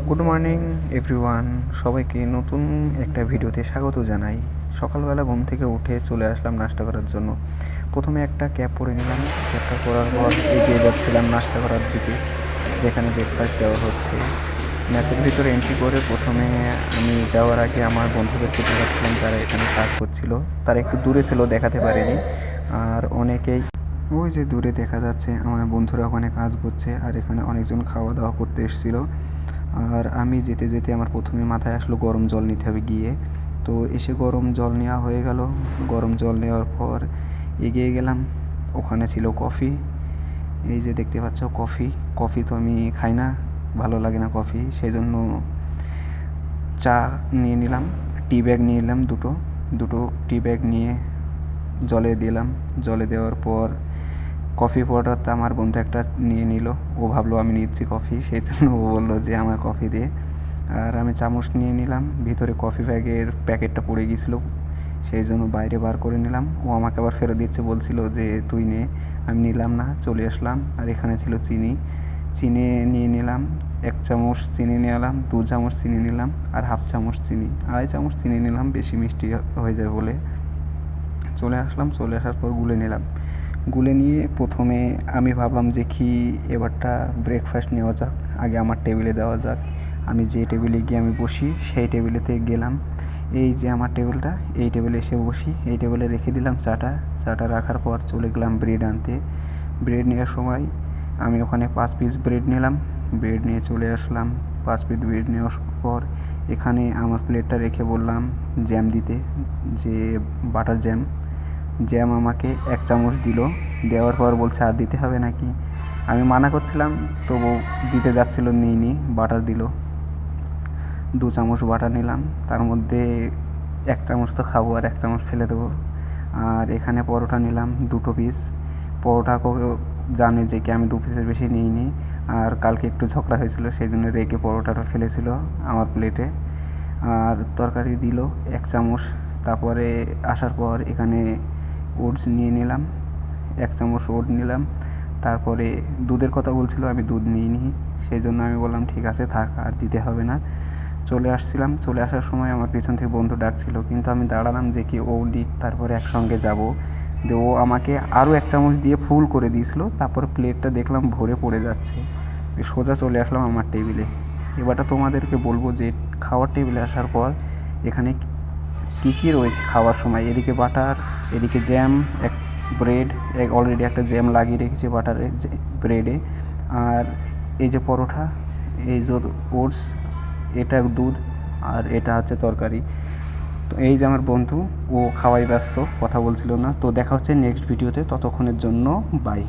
Good morning everyone, সবাইকে নতুন একটা ভিডিওতে স্বাগত জানাই। সকালবেলা ঘুম থেকে উঠে চলে আসলাম নাস্তা করার জন্য। প্রথমে একটা ক্যাব পরে নিলাম। ক্যাবটা পরার পর এগিয়ে যাচ্ছিলাম নাস্তা করার দিকে, যেখানে ব্রেকফাস্ট দেওয়া হচ্ছে। ম্যাচের ভিতরে এন্ট্রি করে প্রথমে আমি যাওয়ার আগে আমার বন্ধুদেরকে দেখাচ্ছিলাম যারা এখানে কাজ করছিল। তারা একটু দূরে ছিল, দেখাতে পারিনি। আর অনেকেই ওই যে দূরে দেখা যাচ্ছে আমার বন্ধুরা ওখানে কাজ করছে, আর এখানে অনেকজন খাওয়া দাওয়া করতে এসেছিলো। আর আমি যেতে যেতে আমার প্রথমে মাথায় আসলো গরম জল নিতে হবে গিয়ে। তো এসে গরম জল নেওয়া হয়ে গেল। গরম জল নেওয়ার পর এগিয়ে গেলাম। ওখানে ছিল কফি, এই যে দেখতে পাচ্ছ কফি। কফি তো আমি খাই না, ভালো লাগে না কফি, সেই জন্য চা নিয়ে নিলাম। টি ব্যাগ নিয়ে নিলাম দুটো দুটো টি ব্যাগ নিয়ে জলে দিলাম। জলে দেওয়ার পর কফি পাউডারটা আমার বন্ধু একটা নিয়ে নিল। ও ভাবলো আমি নিচ্ছি কফি, সেই জন্য ও বললো যে আমার কফি দে। আর আমি চামচ নিয়ে নিলাম। ভিতরে কফি ব্যাগের প্যাকেটটা পড়ে গিয়েছিলো, সেই জন্য বাইরে বার করে নিলাম। ও আমাকে আবার ফেরত দিচ্ছে, বলছিল যে তুই নে। আমি নিলাম না, চলে আসলাম। আর এখানে ছিল চিনি। চিনি নিয়ে নিলাম। 1 চামচ চিনি নিলাম, 2 চামচ চিনি নিলাম, আর হাফ চামচ চিনি, 2.5 চামচ চিনি নিলাম, বেশি মিষ্টি হয়ে যাবে বলে। চলে আসলাম। চলে আসার পর গুলে নিলাম। গুলে নিয়ে প্রথমে আমি ভাবলাম যে কি এবারটা ব্রেকফাস্ট নেওয়া যাক, আগে আমার টেবিলে দেওয়া যাক। আমি যে টেবিলে গিয়ে আমি বসি সেই টেবিলেতে গেলাম। এই যে আমার টেবিলটা, এই টেবিলে এসে বসি। এই টেবিলে রেখে দিলাম চাটা। চাটা রাখার পর চলে গেলাম ব্রেড আনতে। ব্রেড নেওয়ার সময় আমি ওখানে 5 পিস ব্রেড নিলাম। ব্রেড নিয়ে চলে আসলাম। 5 পিস ব্রেড নেওয়ার পর এখানে আমার প্লেটটা রেখে বললাম জ্যাম দিতে, যে বাটার জ্যাম। জ্যাম আমাকে 1 চামচ দিল। দেওয়ার পর বলছে আর দিতে হবে নাকি। আমি মানা করছিলাম, তবু দিতে যাচ্ছিল, নিইনি। বাটার দিল। 2 চামচ বাটার নিলাম। তার মধ্যে 1 চামচ তো খাবো, আর 1 চামচ ফেলে দেবো। আর এখানে পরোটা নিলাম 2 পিস। পরোটাকেও জানে যে কি আমি 2 পিসের বেশি নিইনি। আর কালকে একটু ঝগড়া হয়েছিল, সেই জন্য রেগে পরোটাটা ফেলেছিল আমার প্লেটে। আর তরকারি দিল 1 চামচ। তারপরে আসার পর এখানে ওটস নিয়ে নিলাম, 1 চামচ ওট নিলাম। তারপরে দুধের কথা বলছিল, আমি দুধ নিইনি, সেই জন্য আমি বললাম ঠিক আছে থাক, আর দিতে হবে না। চলে আসছিলাম। চলে আসার সময় আমার পিছন থেকে বন্ধু ডাকছিল, কিন্তু আমি দাঁড়ালাম যে কি ও দিক, তারপরে একসঙ্গে যাব। দিয়ে ও আমাকে আরও 1 চামচ দিয়ে ফুল করে দিয়েছিল। তারপর প্লেটটা দেখলাম ভরে পড়ে যাচ্ছে। সোজা চলে আসলাম আমার টেবিলে। এবারটা তোমাদেরকে বলবো যে খাওয়ার টেবিলে আসার পর এখানে কী কী রয়েছে খাওয়ার সময়। এদিকে বাটার, এদিকে জ্যাম, ব্রেড, অলরেডি একটা জ্যাম লাগিয়ে রেখেছি বাটারে, ব্রেডে। আর এই যে পরোটা, এই যে ওটস, এটা দুধ, আর এটা হচ্ছে তরকারি। তো এই যে আমার বন্ধু, ও খাওয়াই ব্যস্ত, কথা বলছিল না। তো দেখা হচ্ছে নেক্সট ভিডিওতে, ততক্ষণের জন্য বাই।